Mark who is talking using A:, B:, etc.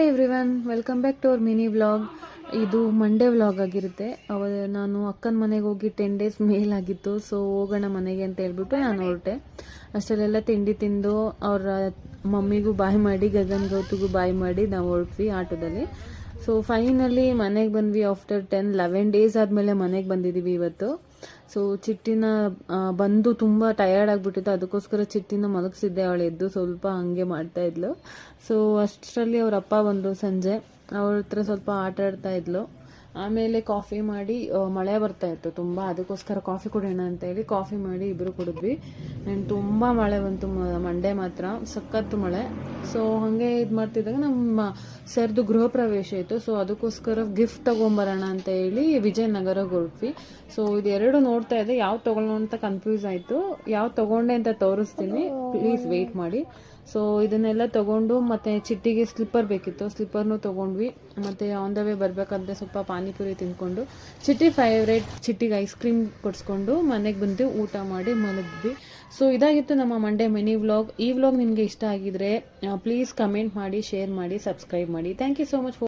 A: Everyone, welcome back to our mini vlog. ಇದು Monday vlog ಆಗಿರುತ್ತೆ. ನಾನು ಅಕ್ಕನ ಮನೆಗೆ ಹೋಗಿ 10 ಡೇಸ್ ಮೇಲಾಗಿತ್ತು. ಸೊ ಹೋಗೋಣ ಮನೆಗೆ ಅಂತ ಹೇಳ್ಬಿಟ್ಟು ನಾನು ಹೊರಟೆ. ಅಷ್ಟರಲ್ಲೆಲ್ಲ ತಿಂಡಿ ತಿಂದು ಅವ್ರ ಮಮ್ಮಿಗೂ ಬಾಯ್ ಮಾಡಿ ಗಗನ್ ಗೌತಿಗೂ ಬಾಯ್ ಮಾಡಿ ನಾವು ಹೊರಟ್ವಿ ಆಟೋದಲ್ಲಿ. ಸೊ ಫೈನಲಿ ಮನೆಗೆ ಬಂದ್ವಿ. ಆಫ್ಟರ್ 11 ಡೇಸ್ ಆದಮೇಲೆ ಮನೆಗೆ ಬಂದಿದ್ದೀವಿ ಇವತ್ತು. ಸೊ ಚಿಟ್ಟಿನ ಬಂದು ತುಂಬ ಟಯರ್ಡ್ ಆಗಿಬಿಟ್ಟಿತ್ತು. ಅದಕ್ಕೋಸ್ಕರ ಚಿಟ್ಟಿನ ಮಲಗಿಸಿದ್ದೆ. ಅವಳು ಎದ್ದು ಸ್ವಲ್ಪ ಹಂಗೆ ಮಾಡ್ತಾ ಇದ್ಲು. ಸೊ ಅಷ್ಟರಲ್ಲಿ ಅವ್ರ ಅಪ್ಪ ಬಂದು ಸಂಜೆ ಅವಳ ಹತ್ರ ಸ್ವಲ್ಪ ಆಟ ಆಡ್ತಾ ಇದ್ಲು. ಆಮೇಲೆ ಕಾಫಿ ಮಾಡಿ, ಮಳೆ ಬರ್ತಾ ಇತ್ತು ತುಂಬ, ಅದಕ್ಕೋಸ್ಕರ ಕಾಫಿ ಕುಡಿಯೋಣ ಅಂತ ಹೇಳಿ ಕಾಫಿ ಮಾಡಿ ಇಬ್ಬರು ಕುಡಿದ್ವಿ. ಆ್ಯಂಡ್ ತುಂಬ ಮಳೆ ಬಂತು ಮಂಡೇ ಮಾತ್ರ, ಸಖತ್ತು ಮಳೆ. ಸೊ ಹಾಗೆ ಇದು ಮಾಡ್ತಿದ್ದಾಗ ನಮ್ಮ ಸರ್ದು ಗೃಹ ಪ್ರವೇಶ ಇತ್ತು. ಸೊ ಅದಕ್ಕೋಸ್ಕರ ಗಿಫ್ಟ್ ತೊಗೊಂಬರೋಣ ಅಂತ ಹೇಳಿ ವಿಜಯನಗರಕ್ಕೆ ಹೊರಟ್ವಿ. ಸೊ ಇದೆರಡು ನೋಡ್ತಾ ಇದ್ದೆ, ಯಾವ್ದು ತೊಗೊಳ್ಳೋ ಅಂತ ಕನ್ಫ್ಯೂಸ್ ಆಯಿತು. ಯಾವ್ದು ತೊಗೊಂಡೆ ಅಂತ ತೋರಿಸ್ತೀನಿ, ಪ್ಲೀಸ್ ವೆಯ್ಟ್ ಮಾಡಿ. ಸೊ ಇದನ್ನೆಲ್ಲ ತೊಗೊಂಡು ಮತ್ತು ಚಿಟ್ಟಿಗೆ ಸ್ಲಿಪ್ಪರ್ ಬೇಕಿತ್ತು, ಸ್ಲಿಪ್ಪರ್ನೂ ತೊಗೊಂಡ್ವಿ. ಮತ್ತು ಆನ್ ದ ವೇ ಬರಬೇಕಾದ್ರೆ ಸ್ವಲ್ಪ ಪಾನಿಪುರಿ ತಿಂದ್ಕೊಂಡು ಚಿಟ್ಟಿ ಫೇವ್ರೇಟ್ ಚಿಟ್ಟಿಗೆ ಐಸ್ ಕ್ರೀಮ್ ಕೊಡಿಸ್ಕೊಂಡು ಮನೆಗೆ ಬಂದು ಊಟ ಮಾಡಿ ಮಲಗಿದ್ವಿ. ಸೊ ಇದಾಗಿತ್ತು ನಮ್ಮ ಮಂಡೇ ಮಿನಿ ವ್ಲಾಗ್. ಈ ವ್ಲಾಗ್ ನಿಮಗೆ ಇಷ್ಟ ಆಗಿದ್ರೆ ಪ್ಲೀಸ್ ಕಮೆಂಟ್ ಮಾಡಿ, ಶೇರ್ ಮಾಡಿ, ಸಬ್ಸ್ಕ್ರೈಬ್ ಮಾಡಿ. Thank you so much.